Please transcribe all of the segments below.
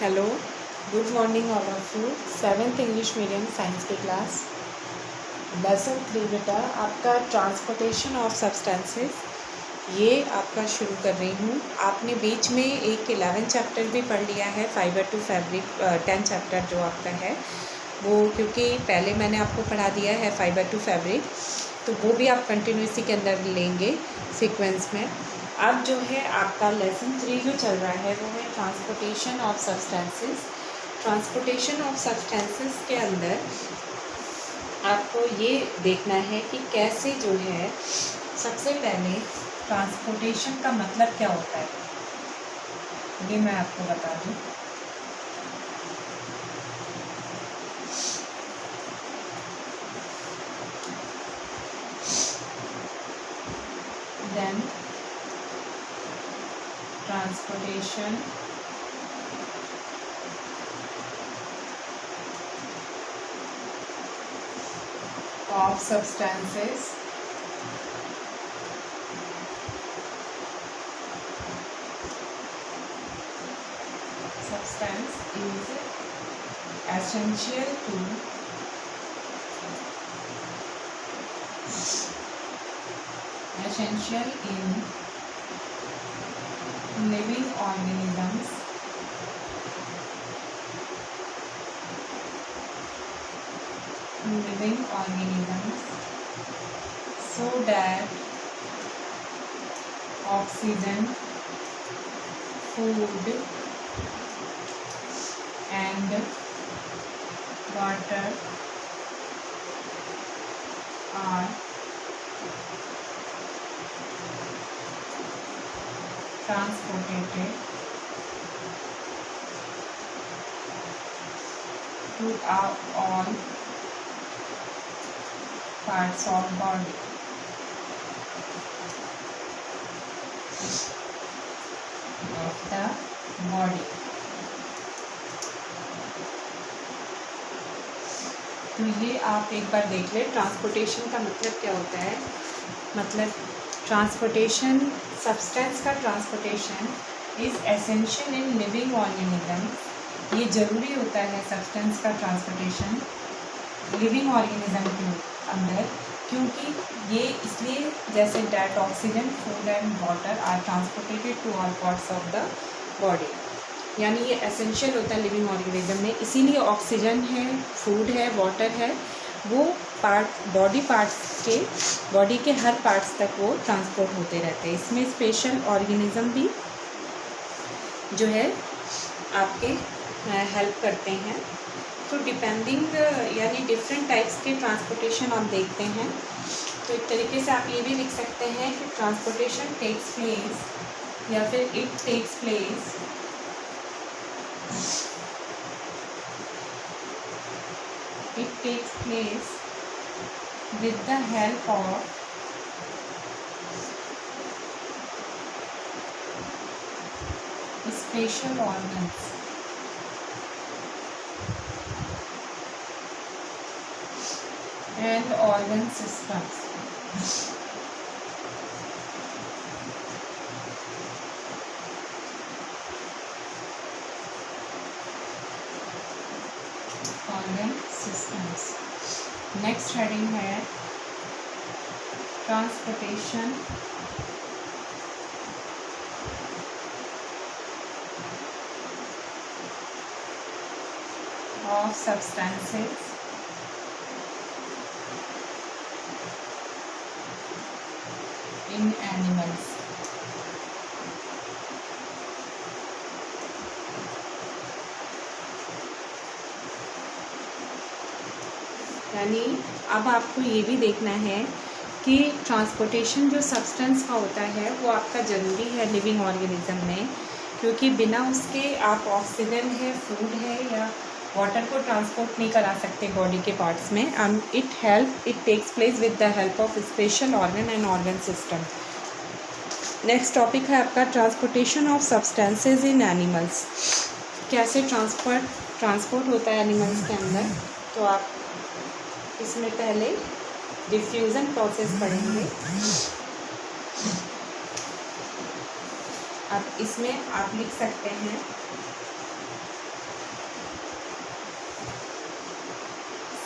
Hello, good morning all of you. Seventh English medium science की class lesson 3 बेटा आपका transportation of substances ये आपका शुरू कर रही हूँ। आपने बीच में एक 11 चैप्टर भी पढ़ लिया है, फाइबर टू फैब्रिक 10 चैप्टर जो आपका है वो, क्योंकि पहले मैंने आपको पढ़ा दिया है फाइबर टू फैब्रिक, तो वो भी आप कंटिन्यूसी के अंदर लेंगे सीक्वेंस में। अब जो है आपका लेसन 3 जो चल रहा है वो है transportation of substances. Transportation of substances के अंदर आपको ये देखना है कि कैसे जो है, सबसे पहले ट्रांसपोर्टेशन का मतलब क्या होता है ये मैं आपको बता दूँ। Then transportation of substances substance is essential to in living organisms so that oxygen, food and water are transported to all parts of body. तो ये आप एक बार देख ले, ट्रांसपोर्टेशन का मतलब क्या होता है। मतलब ट्रांसपोर्टेशन, सब्सटेंस का transportation is essential in living organism. ये ज़रूरी होता है सब्सटेंस का ट्रांसपोर्टेशन लिविंग ऑर्गेनिज्म के अंदर, क्योंकि ये इसलिए जैसे that oxygen, food and water are transported to all parts of the body, यानी ये एसेंशियल होता है लिविंग ऑर्गेनिज्म में। इसीलिए ऑक्सीजन है, फूड है, वाटर है, वो बॉडी के हर पार्ट्स तक वो ट्रांसपोर्ट होते रहते हैं। इसमें स्पेशल ऑर्गेनिज्म भी जो है आपके हेल्प करते हैं। तो डिपेंडिंग यानी डिफरेंट टाइप्स के ट्रांसपोर्टेशन आप देखते हैं। तो एक तरीके से आप ये भी लिख सकते हैं कि ट्रांसपोर्टेशन टेक्स प्लेस या फिर it takes place with the help of special organs and organ systems. Next heading है transportation of substances in animals. यानी अब आपको ये भी देखना है कि ट्रांसपोर्टेशन जो सब्सटेंस का होता है वो आपका ज़रूरी है लिविंग ऑर्गेनिज्म में, क्योंकि बिना उसके आप ऑक्सीजन है, फूड है या वाटर को ट्रांसपोर्ट नहीं करा सकते बॉडी के पार्ट्स में। It takes place with the help of special organ and organ system. Next topic है आपका transportation of substances in animals. कैसे ट्रांसपोर्ट होता है एनिमल्स के अंदर। तो आप इसमें पहले डिफ्यूज़न प्रोसेस पढ़ेंगे। अब इसमें आप लिख सकते हैं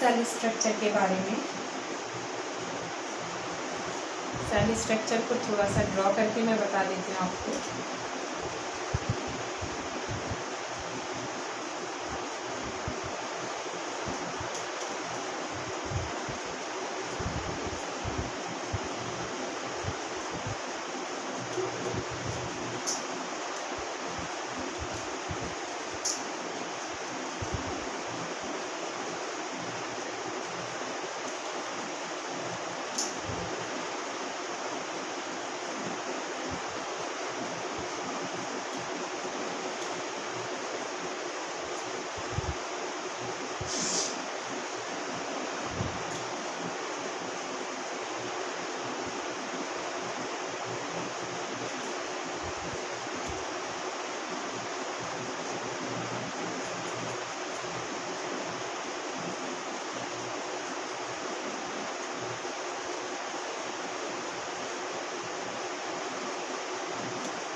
सेल स्ट्रक्चर के बारे में। सेल स्ट्रक्चर को थोड़ा सा ड्रॉ करके मैं बता देती हूँ आपको।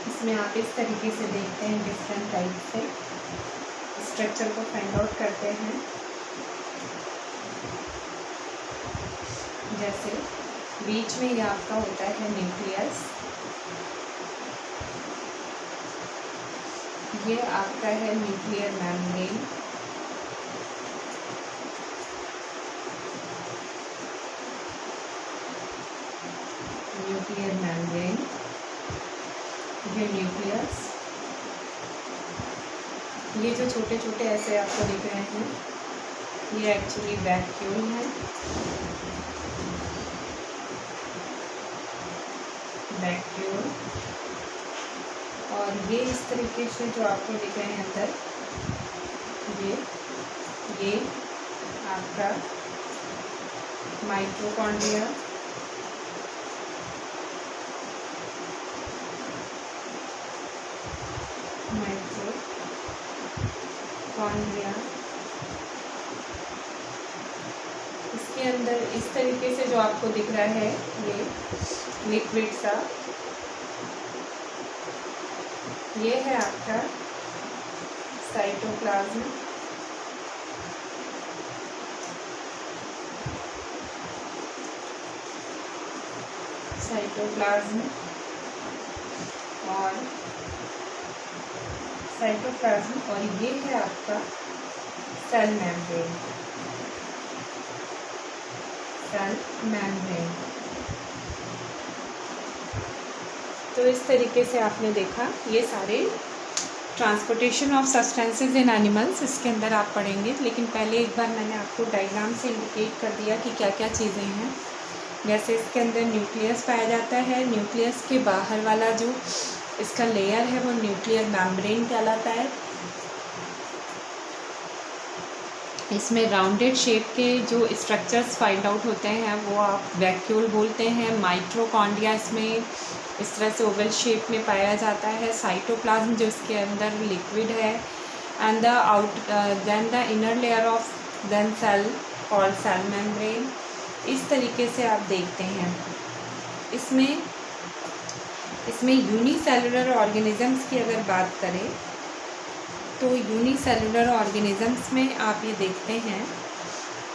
इसमें आप इस तरीके से देखते हैं, डिफरेंट टाइप से स्ट्रक्चर को फाइंड आउट करते हैं। जैसे बीच में ये आपका होता है न्यूक्लियस, ये आपका है न्यूक्लियर मेम्ब्रेन, न्यूक्लियर मेम्ब्रेन, ये न्यूक्लियस, ये जो छोटे छोटे ऐसे आपको दिख रहे हैं ये एक्चुअली वैक्यूल है, वैक्यूल। और ये इस तरीके से जो आपको दिख रहे हैं अंदर, ये आपका माइटोकॉन्ड्रिया, माइटोकॉन्ड्रिया। इसके अंदर इस तरीके से जो आपको दिख रहा है ये लिक्विड सा, ये है आपका साइटोप्लाज्म, साइटोप्लाज्म। और साइटोप्लाज्म, और ये है आपका सेल मेम्ब्रेन, सेल मेम्ब्रेन। तो इस तरीके से आपने देखा ये सारे transportation of substances in animals, इसके अंदर आप पढ़ेंगे। लेकिन पहले एक बार मैंने आपको डायग्राम से इंडिकेट कर दिया कि क्या क्या चीज़ें हैं। जैसे इसके अंदर न्यूक्लियस पाया जाता है, न्यूक्लियस के बाहर वाला जो इसका लेयर है वो न्यूक्लियर मेम्ब्रेन कहलाता है। इसमें राउंडेड शेप के जो स्ट्रक्चर्स फाइंड आउट होते हैं वो आप वैक्यूल बोलते हैं। माइटोकॉन्ड्रिया इसमें इस तरह से ओवल शेप में पाया जाता है। साइटोप्लाज्म जो इसके अंदर लिक्विड है, and the then the inner layer of then cell called cell membrane. इस तरीके से आप देखते हैं। इसमें यूनिसेलुलर ऑर्गेनिजम्स की अगर बात करें तो यूनिसेलुलर ऑर्गेनिजम्स में आप ये देखते हैं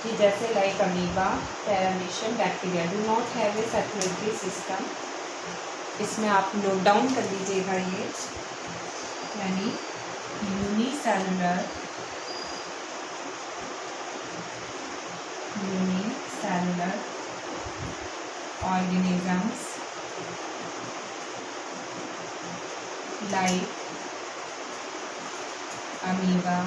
कि जैसे like amoeba, paramecium, bacteria do not have A circulatory system. इसमें आप नोट डाउन कर लीजिएगा ये, यानी unicellular organisms like amoeba,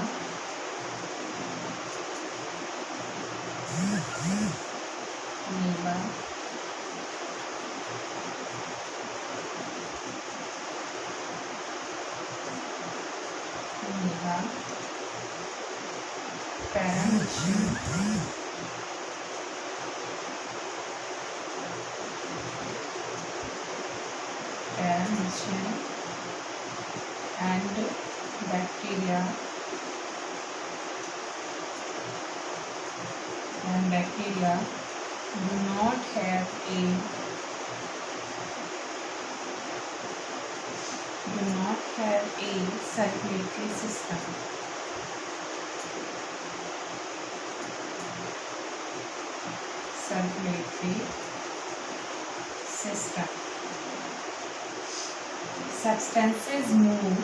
Paramecium, and bacteria, do not have a circulatory system. circulatory system. Substances move,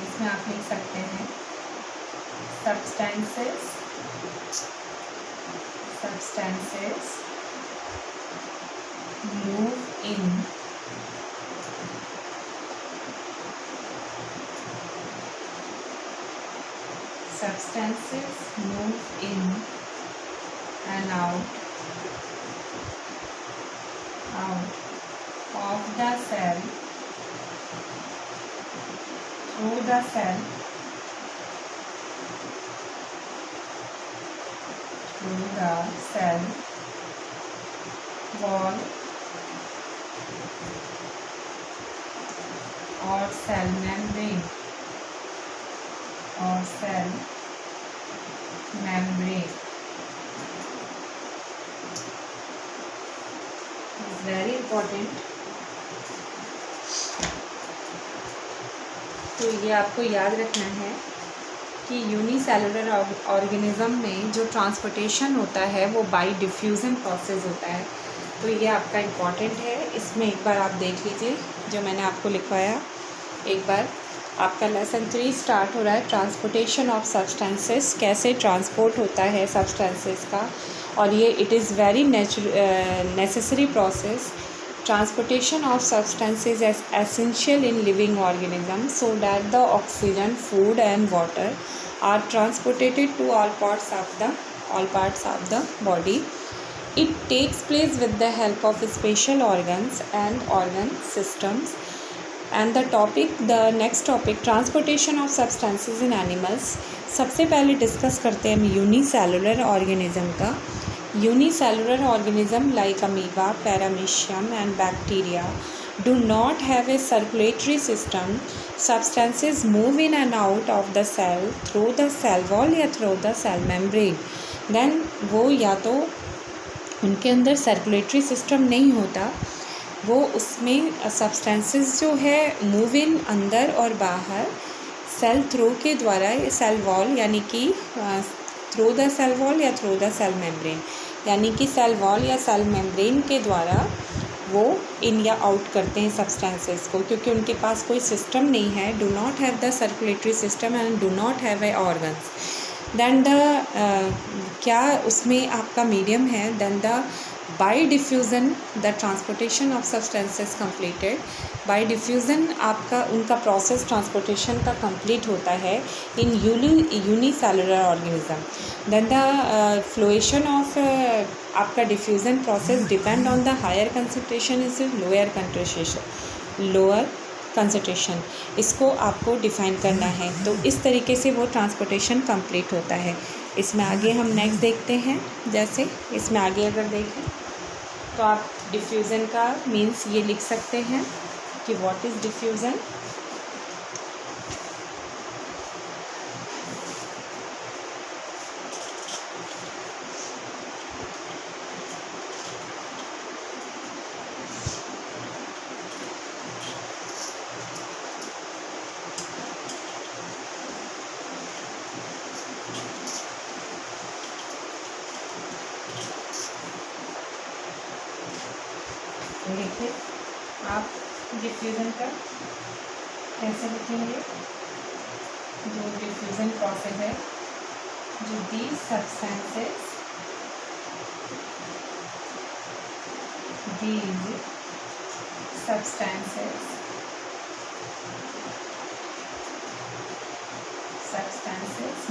इसमें आप लिख सकते हैं substances move in and out of the cell through the cell wall or cell membrane is very important. तो ये आपको याद रखना है कि यूनिसेलुलर ऑर्गेनिज्म में जो ट्रांसपोर्टेशन होता है वो बाय डिफ्यूज़न प्रोसेस होता है। तो ये आपका इम्पॉर्टेंट है। इसमें एक बार आप देख लीजिए जो मैंने आपको लिखवाया। एक बार आपका लेसन 3 स्टार्ट हो रहा है, ट्रांसपोर्टेशन ऑफ सब्सटेंसेस, कैसे ट्रांसपोर्ट होता है सब्सटेंसेस का। और ये it is very necessary process. Transportation of substances is essential in living organisms so that the oxygen, food and water are transported to all parts of the body. It takes place with the help of special organs and organ systems. And the next topic, transportation of substances in animals. सबसे पहले discuss करते हैं हम unicellular organism का। Unicellular organism like amoeba, paramecium and bacteria do not have a circulatory system. Substances move in and out of the cell through the cell wall या through the cell membrane. Then वो या तो उनके अंदर circulatory system नहीं होता, वो उसमें सब्सटेंसेस जो है मूव इन अंदर और बाहर सेल थ्रू के द्वारा, सेल वॉल यानी कि थ्रू द सेल वॉल या थ्रू द सेल मेम्ब्रेन, यानी कि सेल वॉल या सेल मेम्ब्रेन के द्वारा वो इन या आउट करते हैं सब्सटेंसेस को, क्योंकि उनके पास कोई सिस्टम नहीं है। Do not have the circulatory system and do not have a organs. Then the क्या उसमें आपका मीडियम है। Then the by diffusion the transportation of substances completed. By diffusion आपका उनका प्रोसेस ट्रांसपोर्टेशन का कंप्लीट होता है in unicellular organism. Then the flotation of आपका diffusion process depend on the higher concentration is lower concentration. इसको आपको define करना है। तो इस तरीके से वो ट्रांसपोर्टेशन कंप्लीट होता है। इसमें आगे हम नेक्स्ट देखते हैं। जैसे इसमें आगे अगर देखें तो आप डिफ्यूज़न का मीन्स ये लिख सकते हैं कि व्हाट इज़ डिफ्यूज़न। देखिए आप डिफ्यूज़न का कैसे लिखेंगे। जो डिफ्यूज़न प्रोसेस है, जो these substances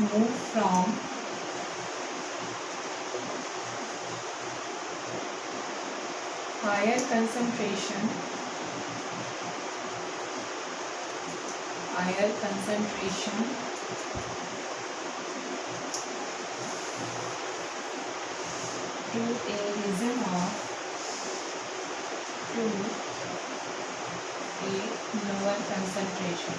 move from higher concentration to a region of a lower concentration.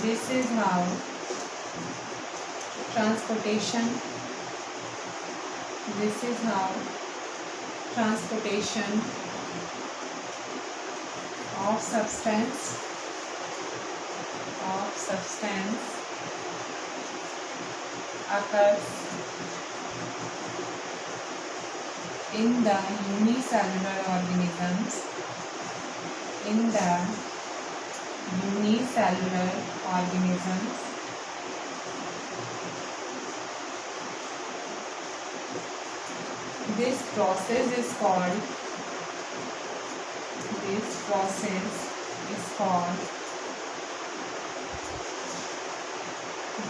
This is how transportation transportation of substance occurs in the unicellular organisms. This process is called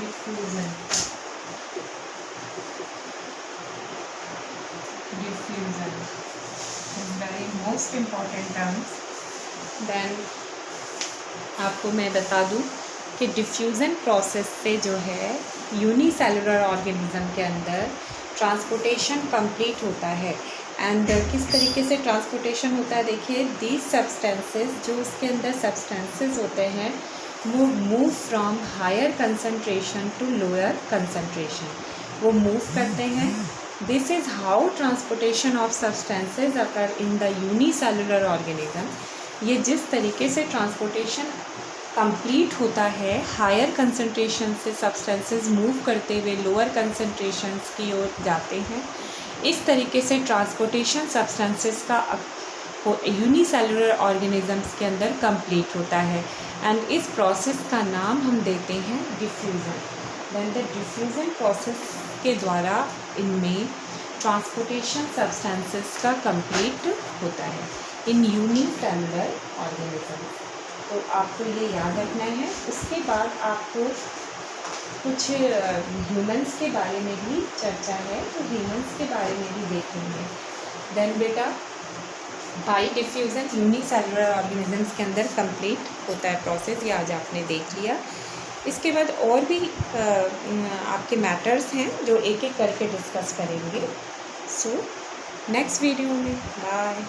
diffusion. is very most important terms. Then आपको मैं बता दूं कि diffusion process से जो है unicellular organism के अंदर ट्रांसपोर्टेशन कंप्लीट होता है. एंड किस तरीके से ट्रांसपोर्टेशन होता है, देखिए, दीज सब्सटेंसेस, जो उसके अंदर सब्सटेंसेस होते हैं, वो move from higher concentration to lower concentration, वो मूव करते हैं. This is how transportation of substances occur in the unicellular organism. ये जिस तरीके से ट्रांसपोर्टेशन कंप्लीट होता है, हायर कंसंट्रेशन से सब्सटेंसेस मूव करते हुए लोअर कंसंट्रेशंस की ओर जाते हैं, इस तरीके से ट्रांसपोर्टेशन सब्सटेंसेस का यूनिसेलुलर ऑर्गेनिजम्स के अंदर कंप्लीट होता है. एंड इस प्रोसेस का नाम हम देते हैं diffusion. Then the diffusion process के द्वारा इनमें ट्रांसपोर्टेशन सब्सटेंसेस का कंप्लीट होता है इन यूनिसेलुलर ऑर्गेनिजम्स. तो आपको ये याद रखना है. उसके बाद आपको कुछ ह्यूमंस के बारे में भी चर्चा है, तो ह्यूमंस के बारे में भी देखेंगे. देन बेटा, बाय डिफ्यूज़न यूनिसेलुलर ऑर्गेनिजम्स के अंदर कंप्लीट होता है प्रोसेस, ये आज आपने देख लिया. इसके बाद और भी आपके मैटर्स हैं जो एक एक करके डिस्कस करेंगे. सो नेक्स्ट वीडियो में बाय.